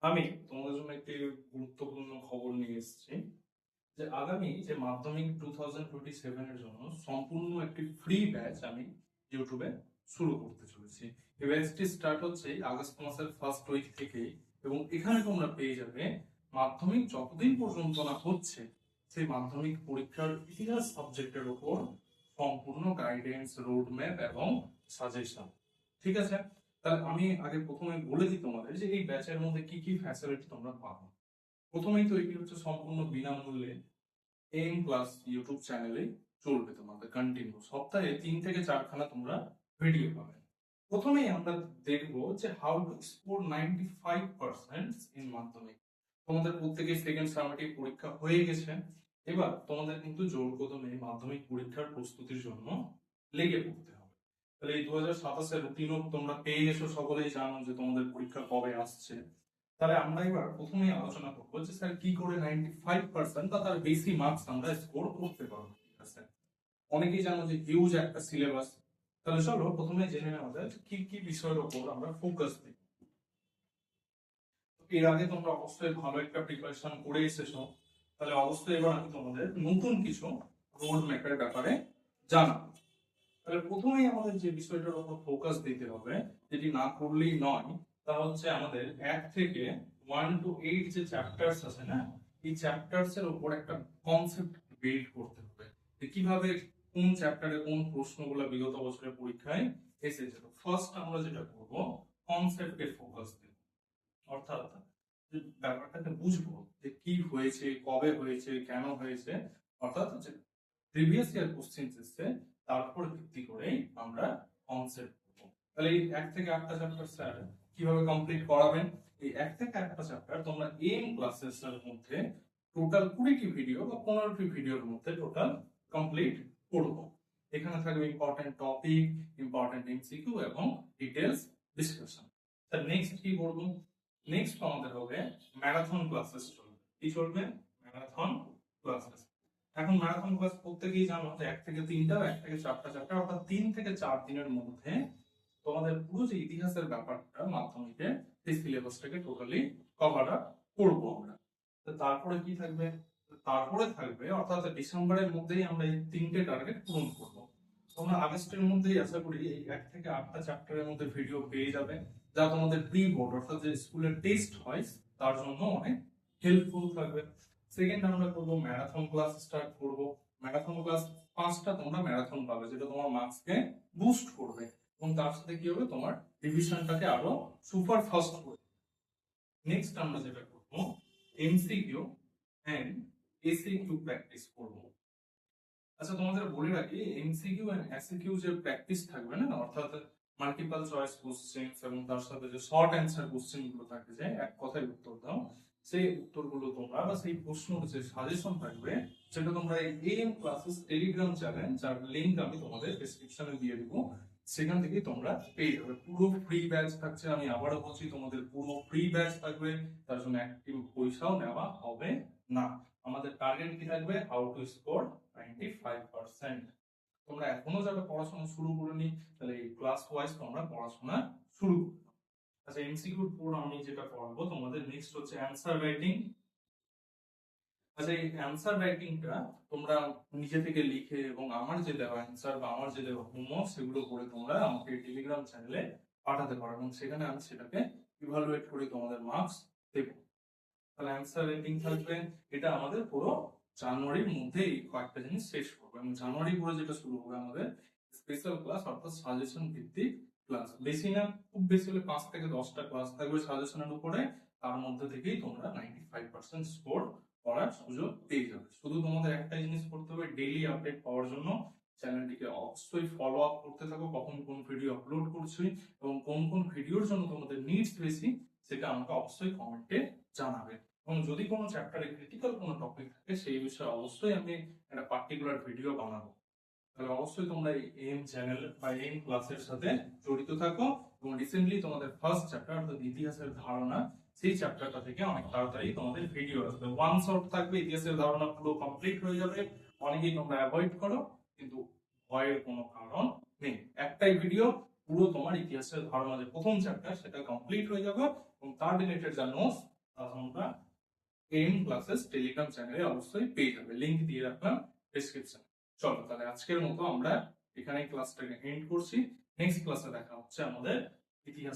আমি তোমাদের জন্য একটি গুরুত্বপূর্ণ খবর নিয়ে এসেছি যে আগামী যে মাধ্যমিক 2027 এর জন্য সম্পূর্ণ একটি ফ্রি ব্যাচ আমি ইউটিউবে শুরু করতে চলেছি। এই ব্যাচটি স্টার্ট হচ্ছে আগস্ট মাসের ফার্স্ট উইক থেকেই, এবং এখানে তোমরা পেয়ে যাবে মাধ্যমিক যতদিন পর্যন্ত না হচ্ছে সেই মাধ্যমিক পরীক্ষার ইতিহাস সাবজেক্টের উপর সম্পূর্ণ গাইডেন্স, রোডম্যাপ এবং সাজেশন। ঠিক আছে, তাহলে আমি আগে প্রথমে বলে দিই তোমাদের যে এই ব্যাচের মধ্যে কি কি ফ্যাসিলিটি তোমরা পাবে। প্রথমেই তো এটি হচ্ছে সম্পূর্ণ বিনামূল্যে এম ক্লাস ইউটিউব চ্যানেলে চলবে তোমাদের কন্টিনিউ, সপ্তাহে 3 থেকে 4 তোমরা ভিডিও পাবে। প্রথমেই আমরা দেখবো যে হাউ টু স্কোর 95% ইন মাধ্যমিক। তোমাদের প্রত্যেকের সেকেন্ড সামেটিভ পরীক্ষা হয়ে গেছে, এবার তোমাদের কিন্তু জোর কদমে মাধ্যমিক পরীক্ষার প্রস্তুতির জন্য লেগে পড়তে হবে। তাহলে এই 2027-এর রুটিনও তোমরা পেয়ে গেছো, সকলেই জানো যে তোমাদের পরীক্ষা কবে আসছে। তাহলে আমরা এবার প্রথমেই আলোচনা করবো যে স্যার কি করে 95% বা তার বেশি মার্কস আমরা স্কোর করতে পারবো। ঠিক আছে, অনেকেই জানো যে হিউজ একটা সিলেবাস। তাহলে চলো প্রথমে জেনে নেওয়া যায় কি কি বিষয়ের উপর আমরা ফোকাস দিই। এর আগে তোমরা অবশ্যই ভালো একটা প্রিপারেশন করে এসেছো, তাহলে অবশ্যই এবার আমি তোমাদের নতুন কিছু রোড ম্যাপের ব্যাপারে জানাবো। তাহলে প্রথমেই আমাদের যে বিষয়টার উপর ফোকাস দিতে হবে, যেটি না করলেই নয়, তা হচ্ছে আমাদের 1 থেকে 1 to 8 যে চ্যাপ্টার্স আছে না, এই চ্যাপ্টার্স এর উপর একটা কনসেপ্ট বিল্ড করতে হবে যে কিভাবে কোন চ্যাপ্টারে কোন প্রশ্নগুলো বিগত বছরের পরীক্ষায় এসেছে। ফার্স্ট আমরা যেটা করব, কনসেপ্টে ফোকাস দেব, অর্থাৎ যে ব্যাপারটাকে বুঝবো যে কি হয়েছে, কবে হয়েছে, কেন হয়েছে, অর্থাৎ যে প্রিভিয়াস ইয়ার কোশ্চেন এসেছে তার উপর ভিত্তি করে আমরা কনসেপ্ট করব। তাহলে এই 1 থেকে 8টা চ্যাপ্টার স্যার কিভাবে কমপ্লিট করাবেন? এই 1 থেকে 8টা চ্যাপ্টার তোমরা এম ক্লাসেস এর মধ্যে টোটাল 20টি ভিডিও বা 15টি ভিডিওর মধ্যে টোটাল কমপ্লিট করব। এখানে থাকবে ইম্পর্টেন্ট টপিক, ইম্পর্টেন্ট এমসিকিউ এবং ডিটেইলস ডিসকাশন। তার নেক্সট কি করব? নেক্সট আমাদের হবে ম্যারাথন ক্লাসেস চলবে। কি চলবে? Marathon classes. এখন ম্যারাথন ক্লাস প্রত্যেকেই জানো যে 1 থেকে 3টা, 1 থেকে 4টা চ্যাপ্টার, অর্থাৎ 3 থেকে 4 দিনের মধ্যে তোমাদের পুরো যে ইতিহাসের ব্যাপারটা মাধ্যমিকে এই সিলেবাসটাকে টোটালি কভার আপ করবো আমরা। তো তারপরে কি থাকবে? তারপরে থাকবে অর্থাৎ ডিসেম্বরের মধ্যেই আমরা এই 3টে টার্গেট পূরণ করব। তোমরা আগস্টের মধ্যেই আশা করি এই 1 থেকে 8টা চ্যাপ্টারের মধ্যে ভিডিও পেয়ে যাবে, যা তোমাদের প্রি বোর্ড অর্থাৎ যে স্কুলের টেস্ট হয় তার জন্য অনেক হেল্পফুল থাকবে। সেকেন্ড আমরা করবো ম্যারাথন ক্লাস স্টার্ট করব। ম্যারাথন ক্লাস 5টা তোমরা ম্যারাথন পাবে, যেটা তোমার মার্কসকে বুস্ট করবে এবং তার সাথে কি হবে, তোমার রিভিশনটাকে আরো সুপার ফাস্ট করবে। নেক্সট আমরা যেটা করব, এমসিকিউ এন্ড এসিকিউ প্র্যাকটিস করব। আচ্ছা তোমাদের বলে রাখি, এমসিকিউ এন্ড এসিকিউ যে প্র্যাকটিস থাকবে না, অর্থাৎ মাল্টিপল চয়েস কোশ্চেন এবং তার সাথে যে শর্ট অ্যান্সার কোশ্চেন গুলো থাকে, যে এক কথায় উত্তর দাও, সেই উত্তরগুলো তোমরা বা সেই প্রশ্নের যে সাজেশন থাকবে সেটা তোমরা এই এম ক্লাসেস টেলিগ্রাম চ্যানেল, যার লিংক আমি তোমাদের ডেসক্রিপশনে দিয়ে দিব, সেখান থেকে তোমরা পেয়ে যাবে। পুরো ফ্রি ব্যাচ থাকছে, আমি আবারও বলছি তোমাদের পুরো ফ্রি ব্যাচ থাকবে, তার জন্য একটি পয়সাও নেওয়া হবে না। আমাদের টার্গেট কি থাকবে? How to score 95%। তোমরা এখনো যারা পড়াশোনা শুরু করনি, তাহলে এই ক্লাস ওয়াইজ তোমরা পড়াশোনা শুরু করো। আচ্ছা এমসিকিউর পর আমি যেটা পড়াবো তোমাদের নেক্সট হচ্ছে অ্যানসার রাইটিং। আচ্ছা এই অ্যানসার রাইটিংটা তোমরা নিজে থেকে লিখে এবং আমার যে দেওয়া অ্যানসার বা আমার যে দেওয়া হোমওয়ার্ক সেগুলো করে তোমরা আমাকে টেলিগ্রাম চ্যানেলে পাঠাতে পারো এবং সেখানে আমি সেটাকে ইভালুয়েট করে তোমাদের মার্কস দেবো। তাহলে অ্যানসার রাইটিং থাকবে, এটা আমাদের পুরো জানুয়ারির মধ্যে এই কয়েকটা জিনিস শেষ করবো এবং জানুয়ারি পরে যেটা শুরু হবে আমাদের স্পেশাল ক্লাস, অর্থাৎ সাজেশন ভিত্তিক ক্লাস। বেশি না, খুব বেশি হলে 5 থেকে 10টা ক্লাস থাকবে সাজেশনের উপরে, তার মধ্যে থেকেই তোমরা 95% স্কোর করার সুযোগ পেয়ে যাবে। শুধু তোমাদের একটাই জিনিস করতে হবে, ডেইলি আপডেট পাওয়ার জন্য চ্যানেলটিকে অবশ্যই ফলো আপ করতে থাকো, কখন কোন ভিডিও আপলোড করছি এবং কোন কোন ভিডিওর জন্য তোমাদের নিডস বেশি সেটা আমাকে অবশ্যই কমেন্টে জানাবে। এবং যদি কোনো চ্যাপ্টারে ক্রিটিক্যাল কোনো টপিক থাকে সেই বিষয়ে অবশ্যই আমি একটা পার্টিকুলার ভিডিও বানাবো। তাহলে অবশ্যই তোমরা এই এম চ্যানেল বা এম ক্লাসের সাথে জড়িত থাকো এবং রিসেন্টলি তোমাদের ফার্স্ট চ্যাপ্টার অর্থাৎ ইতিহাসের ধারণা, সেই চ্যাপ্টারটা থেকে অনেক তাড়াতাড়ি তোমাদের ভিডিও আসবে। ওয়ান শট থাকবে, ইতিহাসের ধারণা পুরো কমপ্লিট হয়ে যাবে। অনেকেই তোমরা অ্যাভয়েড করো, কিন্তু ভয়ের কোনো কারণ নেই। একটাই ভিডিও পুরো তোমার ইতিহাসের ধারণা যে প্রথম চ্যাপ্টার সেটা কমপ্লিট হয়ে যাবে এবং তার রিলেটেড যা নোটস আমরা এম ক্লাসেস টেলিগ্রাম চ্যানেলে অবশ্যই পেয়ে যাবে, লিংক দিয়ে রাখলাম ডেসক্রিপশনে। চলো তাহলে আজকের মতো আমরা এখানে ক্লাসটাকে এন্ড করছি। নেক্সট ক্লাসে দেখা হচ্ছে আমাদের ইতিহাস